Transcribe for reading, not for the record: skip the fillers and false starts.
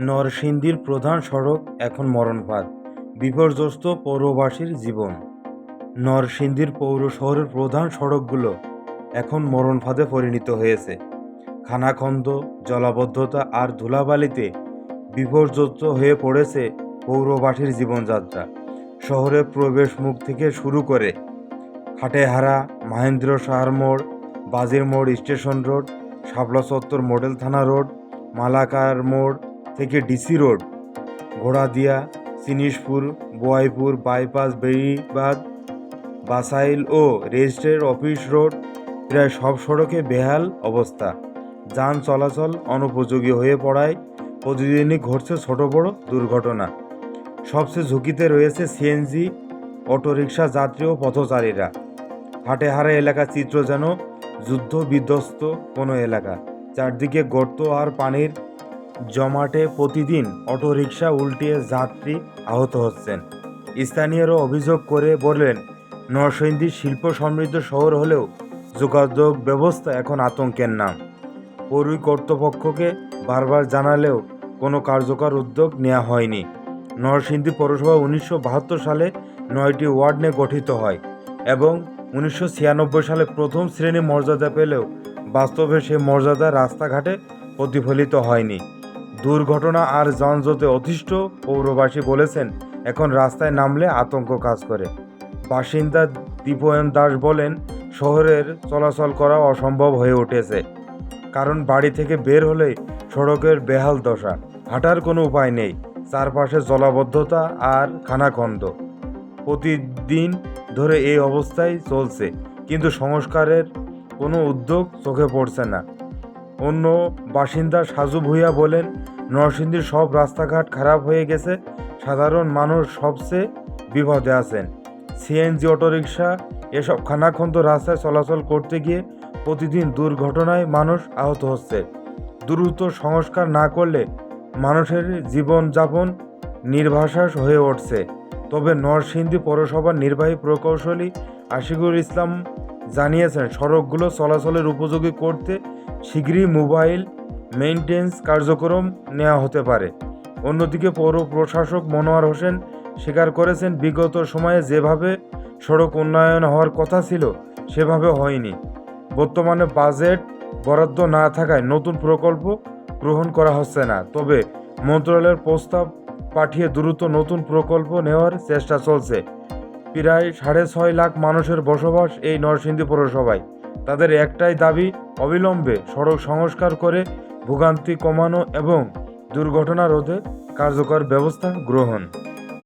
নরসিংদীর প্রধান সড়ক এখন মরণফাঁদ, বিপর্যস্ত পৌরবাসীর জীবন। নরসিংদীর পৌর শহরের প্রধান সড়কগুলো এখন মরণফাঁদে পরিণত হয়েছে। খানাখন্দ, জলাবদ্ধতা আর ধুলাবালিতে বিপর্যস্ত হয়ে পড়েছে পৌরবাসীর জীবনযাত্রা। শহরের প্রবেশ মুখ থেকে শুরু করে খাটেহারা, মাহেন্দ্র সাহার মোড়, বাজির মোড় স্টেশন রোড, শাপলা চত্বর মডেল থানা রোড, মালাকার মোড় থেকে ডিসি রোড, ঘোড়াদিয়া, সিনিসপুর, বোয়াইপুর বাইপাস, বেড়িবাঁধ, বাসাইল ও রেজিস্ট্রার অফিস রোড, প্রায় সব সড়কে বেহাল অবস্থা। যান চলাচল অনুপযোগী হয়ে পড়ায় প্রতিদিনই ঘটছে ছোট বড় দুর্ঘটনা। সবচেয়ে ঝুঁকিতে রয়েছে সিএনজি, অটোরিকশা যাত্রী ও পথচারীরা। হাটেহারা এলাকার চিত্র যেন যুদ্ধ বিধ্বস্ত কোনো এলাকা। চারদিকে গর্ত আর পানির জমাটে প্রতিদিন অটোরিকশা উল্টিয়ে যাত্রী আহত হচ্ছেন। স্থানীয়রা অভিযোগ করে বললেন, নরসিংদী শিল্প সমৃদ্ধ শহর হলেও যোগাযোগ ব্যবস্থা এখন আতঙ্কের নাম। পৌর কর্তৃপক্ষকে বারবার জানালেও কোনো কার্যকর উদ্যোগ নেওয়া হয়নি। নরসিংদী পৌরসভা 1972 সালে 9টি ওয়ার্ড নিয়ে গঠিত হয় এবং 1996 সালে প্রথম শ্রেণী মর্যাদা পেলেও বাস্তবে সে মর্যাদা রাস্তাঘাটে প্রতিফলিত হয়নি। দুর্ঘটনা আর যানজটে অতিষ্ঠ পৌরবাসী বলেছেন, এখন রাস্তায় নামলে আতঙ্ক কাজ করে। বাসিন্দা দীপয়ন দাস বলেন, শহরের চলাচল করা অসম্ভব হয়ে উঠেছে, কারণ বাড়ি থেকে বের হলেই সড়কের বেহাল দশা, হাঁটার কোনো উপায় নেই, চারপাশে জলাবদ্ধতা আর খানাখন্দ। প্রতিদিন ধরে এই অবস্থায় চলছে, কিন্তু সংস্কারের কোনো উদ্যোগ চোখে পড়ছে না। অন্য বাসিন্দা সাজু ভূঁইয়া বলেন, নরসিংদীর সব রাস্তাঘাট খারাপ হয়ে গেছে, সাধারণ মানুষ সবচেয়ে বিপদে আছেন। সিএনজি, অটোরিকশা এসব খানাখন্দ রাস্তায় চলাচল করতে গিয়ে প্রতিদিন দুর্ঘটনায় মানুষ আহত হচ্ছে। দ্রুত সংস্কার না করলে মানুষের জীবনযাপন নির্বাসাস হয়ে উঠছে। তবে নরসিংদী পৌরসভার নির্বাহী প্রকৌশলী আশিকুল ইসলাম জানিয়েছেন, সড়কগুলো চলাচলের উপযোগী করতে শীঘ্রই মোবাইল মেইনটেন্স কার্যক্রম নেওয়া হতে পারে। অন্যদিকে পৌর প্রশাসক মনোয়ার হোসেন স্বীকার করেছেন, বিগত সময়ে যেভাবে সড়ক উন্নয়ন হওয়ার কথা ছিল সেভাবে হয়নি। বর্তমানে বাজেট বরাদ্দ না থাকায় নতুন প্রকল্প গ্রহণ করা হচ্ছে না। তবে মন্ত্রণালয়ের প্রস্তাব পাঠিয়ে দ্রুত নতুন প্রকল্প নেওয়ার চেষ্টা চলছে। প্রায় 6.5 লাখ মানুষের বসবাস এই নরসিংদী পৌরসভায়। তাদের একটাই দাবি, অবিলম্বে সড়ক সংস্কার করে ভোগান্তি কমানো এবং দুর্ঘটনা রোধে কার্যকর ব্যবস্থা গ্রহণ।